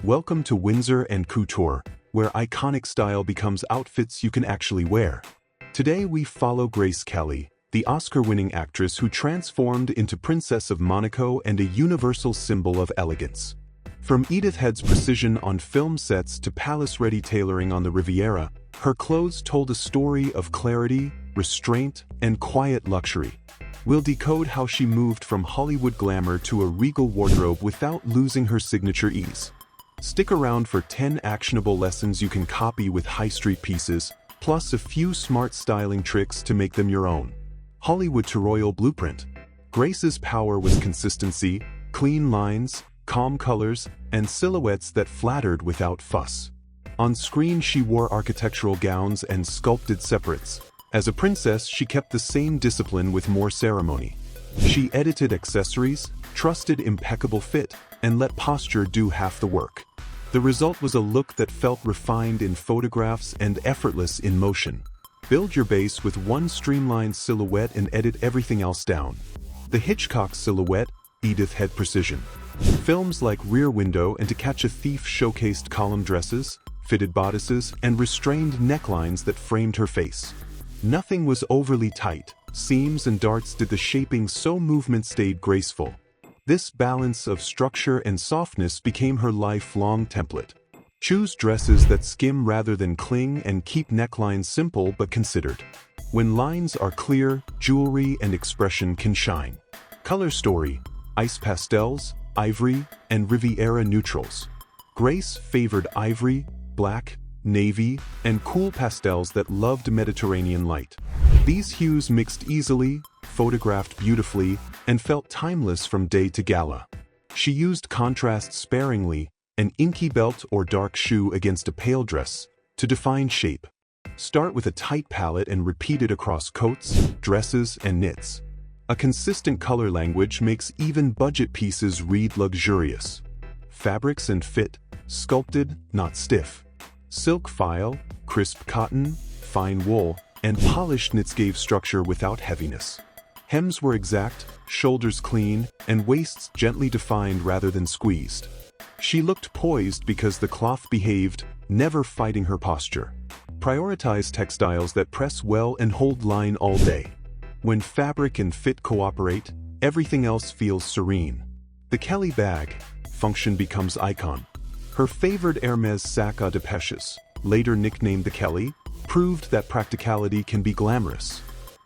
Welcome to Windsor and Couture, where iconic style becomes outfits you can actually wear. Today we follow Grace Kelly, the Oscar-winning actress who transformed into Princess of Monaco and a universal symbol of elegance. From Edith Head's precision on film sets to palace-ready tailoring on the Riviera, her clothes told a story of clarity, restraint, and quiet luxury. We'll decode how she moved from Hollywood glamour to a regal wardrobe without losing her signature ease. Stick around for 10 actionable lessons you can copy with high-street pieces, plus a few smart styling tricks to make them your own. Hollywood to royal blueprint. Grace's power was consistency, clean lines, calm colors, and silhouettes that flattered without fuss. On screen she wore architectural gowns and sculpted separates. As a princess, she kept the same discipline with more ceremony. She edited accessories, trusted impeccable fit, and let posture do half the work. The result was a look that felt refined in photographs and effortless in motion. Build your base with one streamlined silhouette and edit everything else down. The Hitchcock silhouette, Edith Head precision. Films like Rear Window and To Catch a Thief showcased column dresses, fitted bodices, and restrained necklines that framed her face. Nothing was overly tight. Seams and darts did the shaping so movement stayed graceful. This balance of structure and softness became her lifelong template. Choose dresses that skim rather than cling and keep necklines simple but considered. When lines are clear, jewelry and expression can shine. Color story: ice pastels, ivory, and Riviera neutrals. Grace favored ivory, black, navy, and cool pastels that loved Mediterranean light. These hues mixed easily, photographed beautifully, and felt timeless from day to gala. She used contrast sparingly, an inky belt or dark shoe against a pale dress, to define shape. Start with a tight palette and repeat it across coats, dresses, and knits. A consistent color language makes even budget pieces read luxurious. Fabrics and fit: sculpted, not stiff. Silk faille, crisp cotton, fine wool, and polished knits gave structure without heaviness. Hems were exact, shoulders clean, and waists gently defined rather than squeezed. She looked poised because the cloth behaved, never fighting her posture. Prioritize textiles that press well and hold line all day. When fabric and fit cooperate, everything else feels serene. The Kelly bag: function becomes icon. Her favored Hermès sac à deux peches, later nicknamed the Kelly, proved that practicality can be glamorous.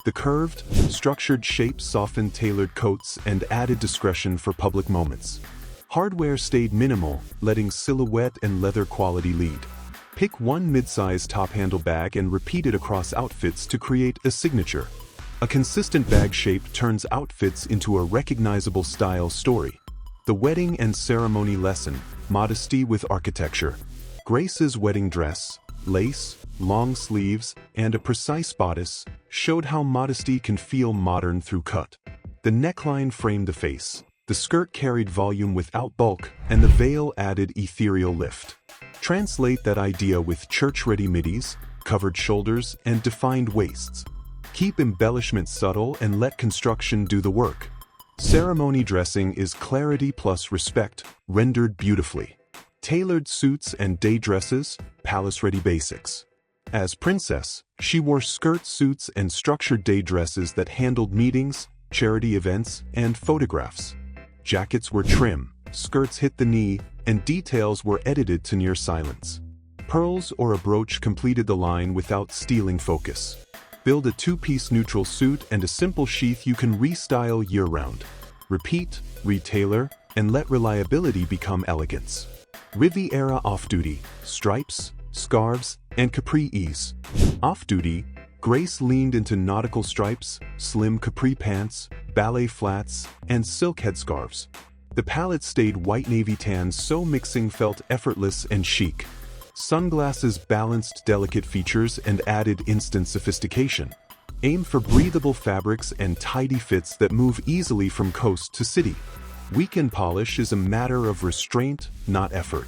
The curved, structured shape softened tailored coats and added discretion for public moments. Hardware stayed minimal, letting silhouette and leather quality lead. Pick one mid-size top-handle bag and repeat it across outfits to create a signature. A consistent bag shape turns outfits into a recognizable style story. The wedding and ceremony lesson: modesty with architecture. Grace's wedding dress, lace, long sleeves, and a precise bodice, showed how modesty can feel modern through cut. The neckline framed the face, the skirt carried volume without bulk, and the veil added ethereal lift. Translate that idea with church-ready middies, covered shoulders, and defined waists. Keep embellishment subtle and let construction do the work. Ceremony dressing is clarity plus respect, rendered beautifully. Tailored suits and day dresses, palace-ready basics. As princess, she wore skirt suits and structured day dresses that handled meetings, charity events, and photographs. Jackets were trim, skirts hit the knee, and details were edited to near silence. Pearls or a brooch completed the line without stealing focus. Build a two-piece neutral suit and a simple sheath you can restyle year-round. Repeat, retailor, and let reliability become elegance. Riviera off-duty: stripes, scarves, and capri ease. Off-duty, Grace leaned into nautical stripes, slim capri pants, ballet flats, and silk headscarves. The palette stayed white navy tan so mixing felt effortless and chic. Sunglasses balanced delicate features and added instant sophistication. Aim for breathable fabrics and tidy fits that move easily from coast to city. Weekend polish is a matter of restraint, not effort.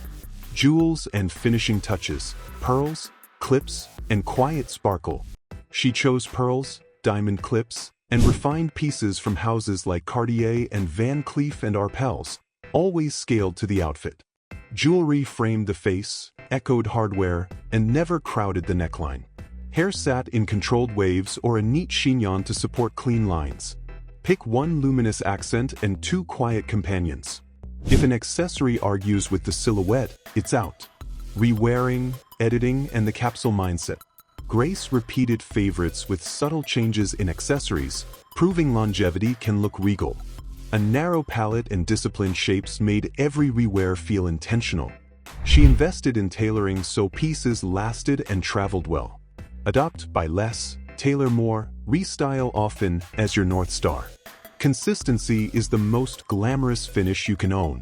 Jewels and finishing touches: pearls, clips, and quiet sparkle. She chose pearls, diamond clips, and refined pieces from houses like Cartier and Van Cleef & Arpels, always scaled to the outfit. Jewelry framed the face, echoed hardware, and never crowded the neckline. Hair sat in controlled waves or a neat chignon to support clean lines. Pick one luminous accent and two quiet companions. If an accessory argues with the silhouette, it's out. Rewearing, editing, and the capsule mindset. Grace repeated favorites with subtle changes in accessories, proving longevity can look regal. A narrow palette and disciplined shapes made every rewear feel intentional. She invested in tailoring so pieces lasted and traveled well. Adopt by less, tailor more, restyle often as your North Star. Consistency is the most glamorous finish you can own.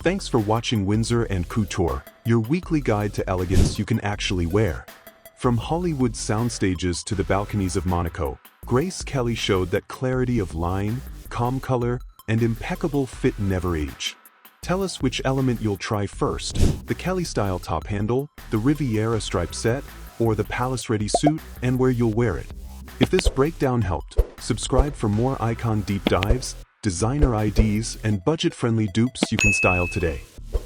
Thanks for watching Windsor and Couture, your weekly guide to elegance you can actually wear. From Hollywood soundstages to the balconies of Monaco, Grace Kelly showed that clarity of line, calm color, and impeccable fit never age. Tell us which element you'll try first, the Kelly-style top handle, the Riviera stripe set, or the palace-ready suit, and where you'll wear it. If this breakdown helped, subscribe for more icon deep dives, designer IDs, and budget-friendly dupes you can style today.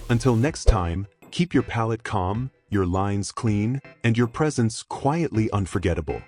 Until next time, keep your palette calm, your lines clean, and your presence quietly unforgettable.